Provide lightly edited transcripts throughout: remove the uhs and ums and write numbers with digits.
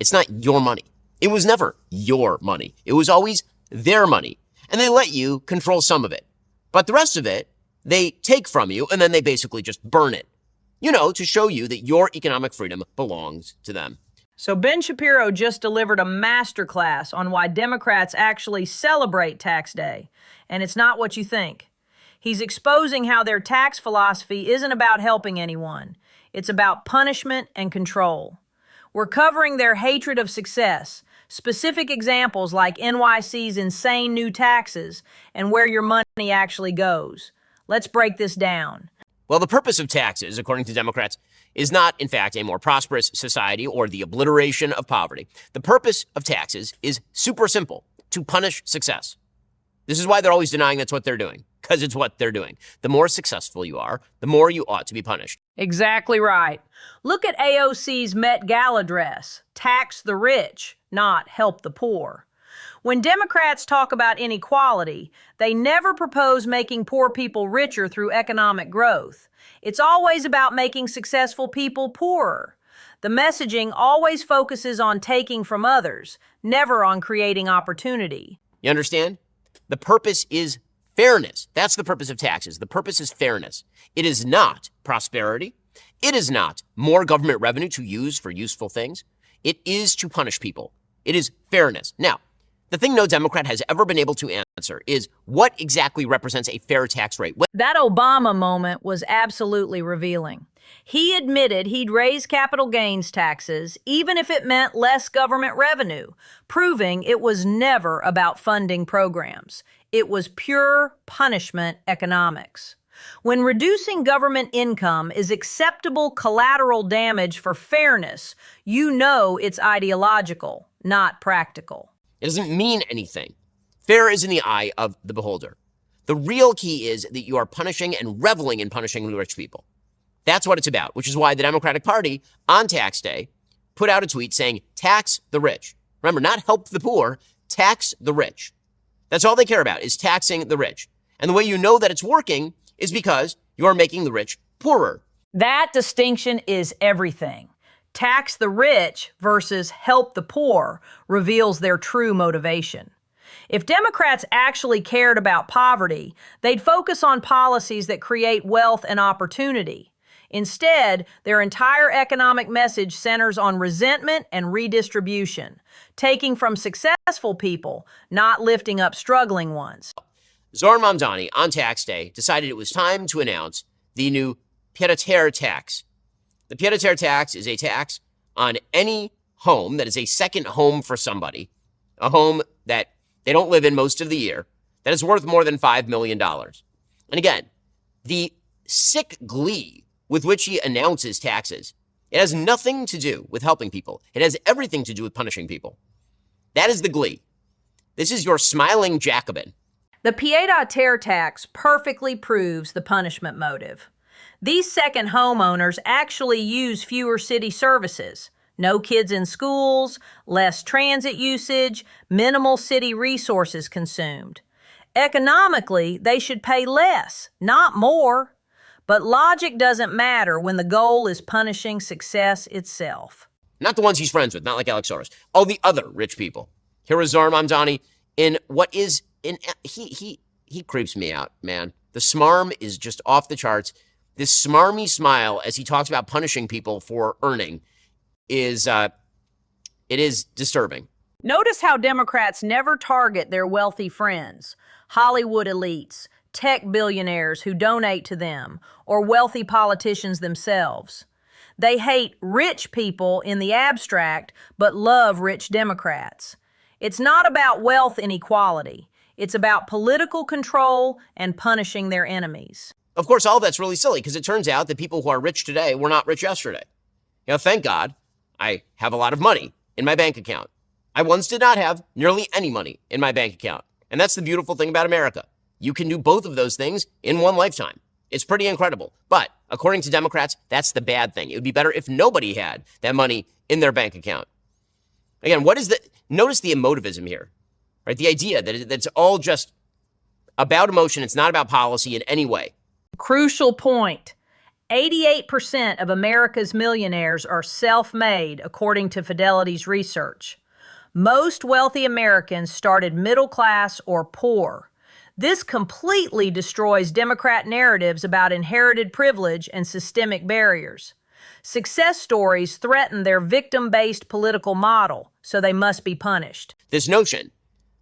It's not your money. It was never your money. It was always their money. And they let you control some of it. But the rest of it, they take from you and then they basically just burn it, to show you that your economic freedom belongs to them. So Ben Shapiro just delivered a masterclass on why Democrats actually celebrate tax day. And it's not what you think. He's exposing how their tax philosophy isn't about helping anyone. It's about punishment and control. We're covering their hatred of success, specific examples like NYC's insane new taxes, and where your money actually goes. Let's break this down. Well, the purpose of taxes, according to Democrats, is not, in fact, a more prosperous society or the obliteration of poverty. The purpose of taxes is super simple: to punish success. This is why they're always denying that's what they're doing, because it's what they're doing. The more successful you are, the more you ought to be punished. Exactly right. Look at AOC's Met Gala dress: tax the rich, not help the poor. When Democrats talk about inequality, they never propose making poor people richer through economic growth. It's always about making successful people poorer. The messaging always focuses on taking from others, never on creating opportunity. You understand? The purpose is fairness. That's the purpose of taxes. The purpose is fairness. It is not prosperity. It is not more government revenue to use for useful things. It is to punish people. It is fairness. Now, the thing no Democrat has ever been able to answer is what exactly represents a fair tax rate. That Obama moment was absolutely revealing. He admitted he'd raise capital gains taxes, even if it meant less government revenue, proving it was never about funding programs. It was pure punishment economics. When reducing government income is acceptable collateral damage for fairness, you know it's ideological, not practical. It doesn't mean anything. Fair is in the eye of the beholder. The real key is that you are punishing and reveling in punishing the rich people. That's what it's about, which is why the Democratic Party on tax day put out a tweet saying, tax the rich. Remember, not help the poor, tax the rich. That's all they care about, is taxing the rich. And the way you know that it's working is because you are making the rich poorer. That distinction is everything. Tax the rich versus help the poor reveals their true motivation. If Democrats actually cared about poverty, they'd focus on policies that create wealth and opportunity. Instead, their entire economic message centers on resentment and redistribution, taking from successful people, not lifting up struggling ones. Zohran Mamdani, on tax day, decided it was time to announce the new pied-à-terre tax. The pied-à-terre tax is a tax on any home that is a second home for somebody, a home that they don't live in most of the year, that is worth more than $5 million. And again, the sick glee with which he announces taxes, it has nothing to do with helping people. It has everything to do with punishing people. That is the glee. This is your smiling Jacobin. The pied-à-terre tax perfectly proves the punishment motive. These second homeowners actually use fewer city services. No kids in schools, less transit usage, minimal city resources consumed. Economically, they should pay less, not more. But logic doesn't matter when the goal is punishing success itself. Not the ones he's friends with, not like Alex Soros. All the other rich people. Here is Zohran Mamdani in what is, he creeps me out, man. The smarm is just off the charts. This smarmy smile as he talks about punishing people for earning is, it is disturbing. Notice how Democrats never target their wealthy friends, Hollywood elites, tech billionaires who donate to them, or wealthy politicians themselves. They hate rich people in the abstract, but love rich Democrats. It's not about wealth inequality. It's about political control and punishing their enemies. Of course, all that's really silly because it turns out that people who are rich today were not rich yesterday. Thank God I have a lot of money in my bank account. I once did not have nearly any money in my bank account. And that's the beautiful thing about America. You can do both of those things in one lifetime. It's pretty incredible. But according to Democrats, that's the bad thing. It would be better if nobody had that money in their bank account. Again, notice the emotivism here, right? The idea that it's all just about emotion. It's not about policy in any way. Crucial point. 88% of America's millionaires are self-made, according to Fidelity's research. Most wealthy Americans started middle class or poor. This completely destroys Democrat narratives about inherited privilege and systemic barriers. Success stories threaten their victim-based political model, so they must be punished. This notion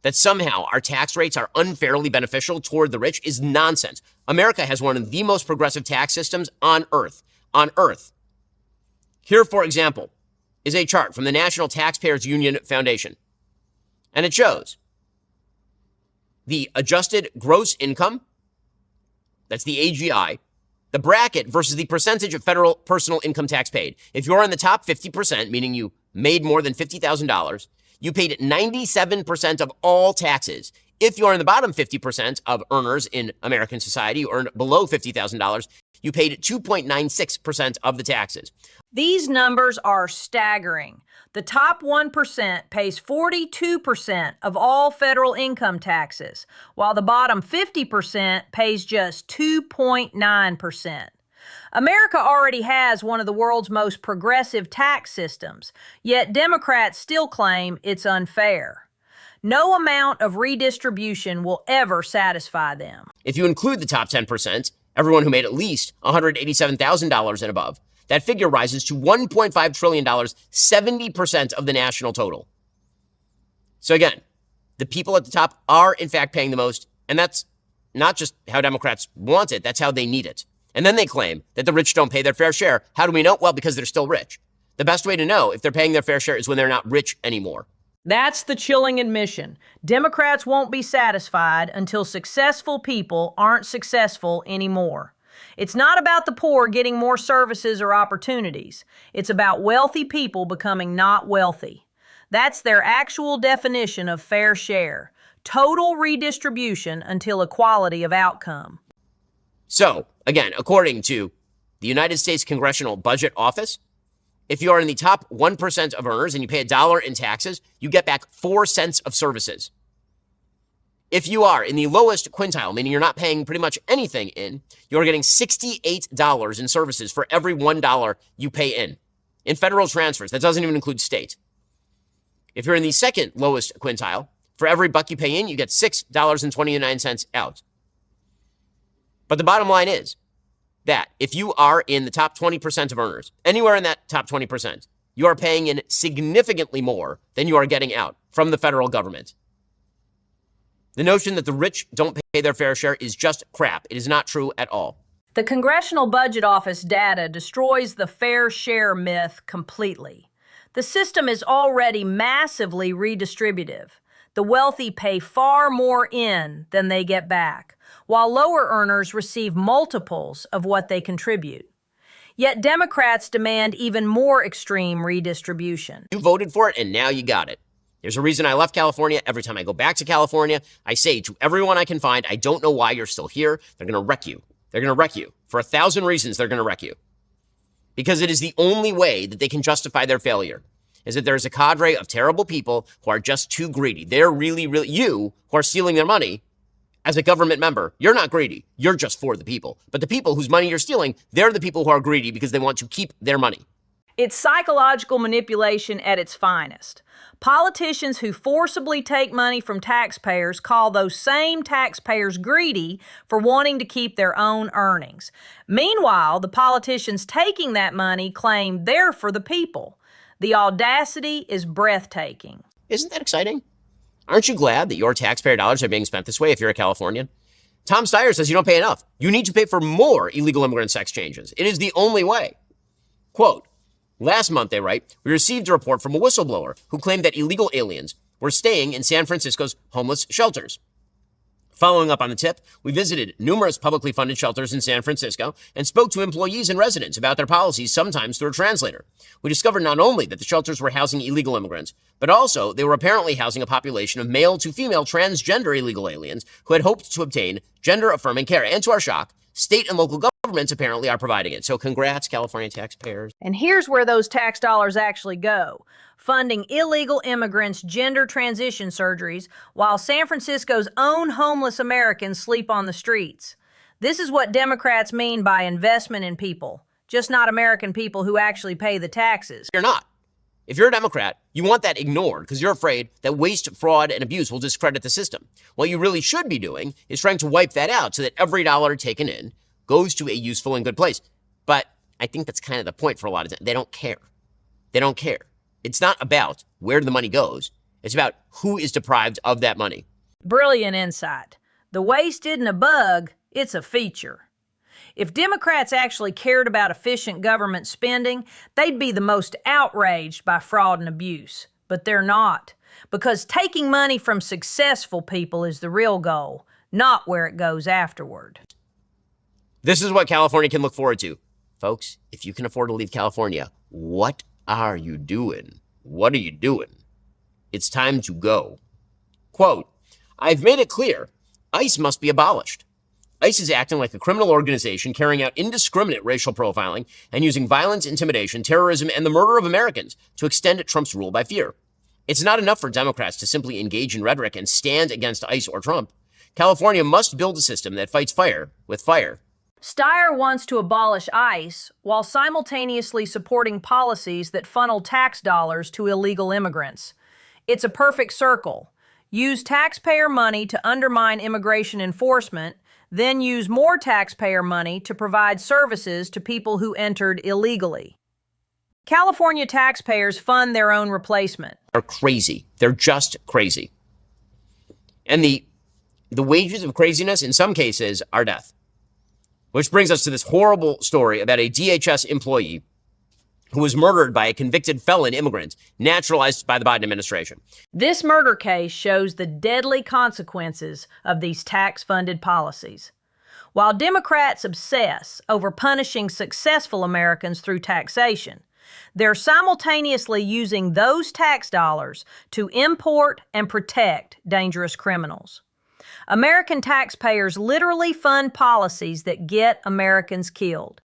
that somehow our tax rates are unfairly beneficial toward the rich is nonsense. America has one of the most progressive tax systems on earth. Here, for example, is a chart from the National Taxpayers Union Foundation. And it shows the adjusted gross income, that's the AGI, the bracket versus the percentage of federal personal income tax paid. If you're in the top 50%, meaning you made more than $50,000, you paid 97% of all taxes. If you're in the bottom 50% of earners in American society who earned below $50,000, you paid 2.96% of the taxes. These numbers are staggering. The top 1% pays 42% of all federal income taxes, while the bottom 50% pays just 2.9%. America already has one of the world's most progressive tax systems, yet Democrats still claim it's unfair. No amount of redistribution will ever satisfy them. If you include the top 10%, everyone who made at least $187,000 and above, that figure rises to $1.5 trillion, 70% of the national total. So again, the people at the top are in fact paying the most, and that's not just how Democrats want it, that's how they need it. And then they claim that the rich don't pay their fair share. How do we know? Well, because they're still rich. The best way to know if they're paying their fair share is when they're not rich anymore. That's the chilling admission. Democrats won't be satisfied until successful people aren't successful anymore. It's not about the poor getting more services or opportunities. It's about wealthy people becoming not wealthy. That's their actual definition of fair share. Total redistribution until equality of outcome. So, again, according to the United States Congressional Budget Office, if you are in the top 1% of earners and you pay $1 in taxes, you get back 4 cents of services. If you are in the lowest quintile, meaning you're not paying pretty much anything in, you're getting $68 in services for every $1 you pay in federal transfers. That doesn't even include state. If you're in the second lowest quintile, for every buck you pay in, you get $6.29 out. But the bottom line is that if you are in the top 20% of earners, anywhere in that top 20%, you are paying in significantly more than you are getting out from the federal government. The notion that the rich don't pay their fair share is just crap. It is not true at all. The Congressional Budget Office data destroys the fair share myth completely. The system is already massively redistributive. The wealthy pay far more in than they get back, while lower earners receive multiples of what they contribute. Yet Democrats demand even more extreme redistribution. You voted for it, and now you got it. There's a reason I left California. Every time I go back to California, I say to everyone I can find, I don't know why you're still here. They're going to wreck you. They're going to wreck you. For 1,000 reasons, they're going to wreck you. Because it is the only way that they can justify their failure, is that there's a cadre of terrible people who are just too greedy. They're really, you who are stealing their money. As a government member, you're not greedy. You're just for the people. But the people whose money you're stealing, they're the people who are greedy because they want to keep their money. It's psychological manipulation at its finest. Politicians who forcibly take money from taxpayers call those same taxpayers greedy for wanting to keep their own earnings. Meanwhile, the politicians taking that money claim they're for the people. The audacity is breathtaking. Isn't that exciting? Aren't you glad that your taxpayer dollars are being spent this way if you're a Californian? Tom Steyer says you don't pay enough. You need to pay for more illegal immigrant sex changes. It is the only way. Quote, last month, they write, we received a report from a whistleblower who claimed that illegal aliens were staying in San Francisco's homeless shelters. Following up on the tip, we visited numerous publicly funded shelters in San Francisco and spoke to employees and residents about their policies, sometimes through a translator. We discovered not only that the shelters were housing illegal immigrants, but also they were apparently housing a population of male to female transgender illegal aliens who had hoped to obtain gender-affirming care. And to our shock, state and local governments apparently are providing it. So congrats, California taxpayers. And here's where those tax dollars actually go. Funding illegal immigrants' gender transition surgeries while San Francisco's own homeless Americans sleep on the streets. This is what Democrats mean by investment in people, just not American people who actually pay the taxes. You're not. If you're a Democrat, you want that ignored because you're afraid that waste, fraud, and abuse will discredit the system. What you really should be doing is trying to wipe that out so that every dollar taken in goes to a useful and good place. But I think that's kind of the point for a lot of them. They don't care. They don't care. It's not about where the money goes. It's about who is deprived of that money. Brilliant insight. The waste isn't a bug, it's a feature. If Democrats actually cared about efficient government spending, they'd be the most outraged by fraud and abuse. But they're not, because taking money from successful people is the real goal, not where it goes afterward. This is what California can look forward to. Folks, if you can afford to leave California, what are you doing? What are you doing? It's time to go. Quote, I've made it clear, ICE must be abolished. ICE is acting like a criminal organization carrying out indiscriminate racial profiling and using violence, intimidation, terrorism, and the murder of Americans to extend Trump's rule by fear. It's not enough for Democrats to simply engage in rhetoric and stand against ICE or Trump. California must build a system that fights fire with fire. Steyer wants to abolish ICE while simultaneously supporting policies that funnel tax dollars to illegal immigrants. It's a perfect circle. Use taxpayer money to undermine immigration enforcement, then use more taxpayer money to provide services to people who entered illegally. California taxpayers fund their own replacement. They're crazy. They're just crazy. And the wages of craziness in some cases are death. Which brings us to this horrible story about a DHS employee who was murdered by a convicted felon immigrant naturalized by the Biden administration. This murder case shows the deadly consequences of these tax-funded policies. While Democrats obsess over punishing successful Americans through taxation, they're simultaneously using those tax dollars to import and protect dangerous criminals. American taxpayers literally fund policies that get Americans killed.